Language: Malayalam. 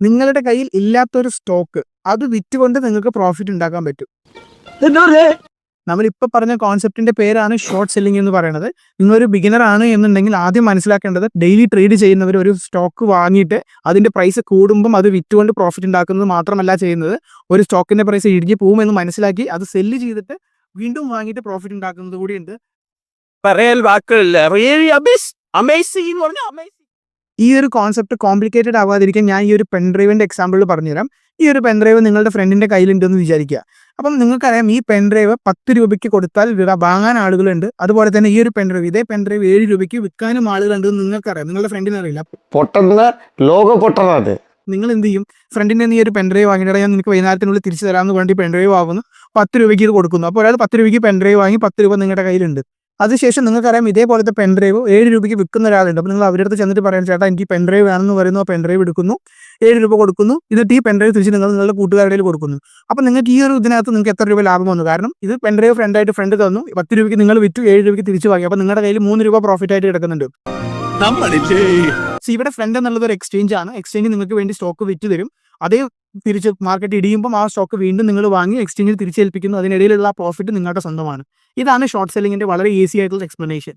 നിങ്ങളുടെ കയ്യിൽ ഇല്ലാത്തൊരു സ്റ്റോക്ക് അത് വിറ്റുകൊണ്ട് നിങ്ങൾക്ക് പ്രോഫിറ്റ് ഉണ്ടാക്കാൻ പറ്റും. നമ്മളിപ്പോൾ പറഞ്ഞ കോൺസെപ്റ്റിന്റെ പേരാണ് ഷോർട്ട് സെല്ലിംഗ് എന്ന് പറയുന്നത്. നിങ്ങളൊരു ബിഗിനർ ആണ് എന്നുണ്ടെങ്കിൽ ആദ്യം മനസ്സിലാക്കേണ്ടത് ഡെയിലി ട്രേഡ് ചെയ്യുന്നവർ ഒരു സ്റ്റോക്ക് വാങ്ങിയിട്ട് അതിന്റെ പ്രൈസ് കൂടുമ്പം അത് വിറ്റുകൊണ്ട് പ്രോഫിറ്റ് ഉണ്ടാക്കുന്നത് മാത്രമല്ല ചെയ്യുന്നത്, ഒരു സ്റ്റോക്കിന്റെ പ്രൈസ് ഇടിഞ്ഞു പോകുമെന്ന് മനസ്സിലാക്കി അത് സെല്ല് ചെയ്തിട്ട് വീണ്ടും വാങ്ങിയിട്ട് പ്രോഫിറ്റ് ഉണ്ടാക്കുന്നത് കൂടിയുണ്ട്. പറയാൻ വാക്കുകളില്ല. റിയലി അമേസിംഗ് എന്ന് പറഞ്ഞാൽ അമേസിംഗ്. ഈ ഒരു കോൺസെപ്റ്റ് കോംപ്ലിക്കേറ്റഡ് ആവാതിരിക്കാൻ ഞാൻ ഈ ഒരു പെൻഡ്രൈവിന്റെ എക്സാമ്പിൾ പറഞ്ഞുതരാം. ഈ ഒരു പെൻഡ്രൈവ് നിങ്ങളുടെ ഫ്രണ്ടിന്റെ കയ്യിലുണ്ടെന്ന് വിചാരിക്കുക. അപ്പം നിങ്ങൾക്കറിയാം ഈ പെൻഡ്രൈവ് 10 രൂപയ്ക്ക് കൊടുത്താൽ വാങ്ങാൻ ആളുകളുണ്ട്. അതുപോലെ തന്നെ ഈ ഒരു പെൻഡ്രൈവ് ഇതേ പെൻഡ്രൈവ് 7 രൂപയ്ക്ക് വിൽക്കാനും ആളുകളുണ്ട് എന്ന് നിങ്ങൾക്കറിയാം, നിങ്ങളുടെ ഫ്രണ്ടിന് അറിയില്ല. പൊട്ടുന്ന ലോക പൊട്ടണത്. നിങ്ങൾ എന്ത് ചെയ്യും? ഫ്രണ്ടിന്റെ ഈ ഒരു പെൻഡ്രൈവ് വാങ്ങിയിട്ട് ഞാൻ നിങ്ങൾക്ക് വൈകുന്നേരത്തിനുള്ളിൽ തിരിച്ചു തരാമെന്ന് വേണ്ടി പെൻഡ്രൈവ് വാങ്ങുന്നു, 10 രൂപയ്ക്ക് ഇത് കൊടുക്കുന്നു. അപ്പോൾ ഒരാൾ 10 രൂപയ്ക്ക് പെൻഡ്രൈവ് വാങ്ങി 10 രൂപ നിങ്ങളുടെ കയ്യിലുണ്ട്. അതിനുശേഷം നിങ്ങൾക്കറിയാം ഇതേപോലത്തെ പെൻഡ്രൈവ് 7 രൂപയ്ക്ക് വിൽക്കുന്ന ഒരാളുണ്ട്. അപ്പോൾ നിങ്ങൾ അവരുടെ അടുത്ത് ചെന്നിട്ട് പറയാൻ, ചേട്ടാ എനിക്ക് പെൻഡ്രൈവ് വേണമെന്ന് പറയുന്നു. ആ പെൻഡ്രൈവ് എടുക്കുന്നു, 7 രൂപ കൊടുക്കുന്നു. എന്നിട്ട് ഈ പെൻഡ്രൈവ് തിരിച്ച് നിങ്ങൾ നിങ്ങളുടെ കൂട്ടുകാരുടെ കൊടുക്കുന്നു. അപ്പോൾ നിങ്ങൾക്ക് ഈ ഒരു ഇതിനകത്ത് നിങ്ങൾക്ക് എത്ര രൂപ ലാഭം വന്നു? കാരണം ഇത് പെൻഡ്രൈവ് ഫ്രണ്ട് തന്നു, 10 രൂപയ്ക്ക് നിങ്ങൾ വിറ്റു, 7 രൂപയ്ക്ക് തിരിച്ചു വാങ്ങി. അപ്പോൾ നിങ്ങളുടെ കയ്യിൽ 3 രൂപ പ്രോഫിറ്റ് ആയിട്ട് കിടക്കുന്നുണ്ട്. ഇവിടെ ഫ്രണ്ട് എന്നുള്ളത് ഒരു എക്സ്ചേഞ്ച് ആണ്. എക്സ്ചേഞ്ച് നിങ്ങൾക്ക് വേണ്ടി സ്റ്റോക്ക് വിറ്റ് തരും. അതേ തിരിച്ച് മാർക്കറ്റ് ഇടിയുമ്പോൾ ആ സ്റ്റോക്ക് വീണ്ടും നിങ്ങൾ വാങ്ങി എക്സ്ചേഞ്ചിൽ തിരിച്ചേൽപ്പിക്കുന്നു. അതിനിടയിലുള്ള പ്രോഫിറ്റ് നിങ്ങളുടെ സ്വന്തമാണ്. ഇതാണ് ഷോർട്ട് സെല്ലിങ്ങിന്റെ വളരെ ഈസി ആയിട്ടുള്ള എക്സ്പ്ലനേഷൻ.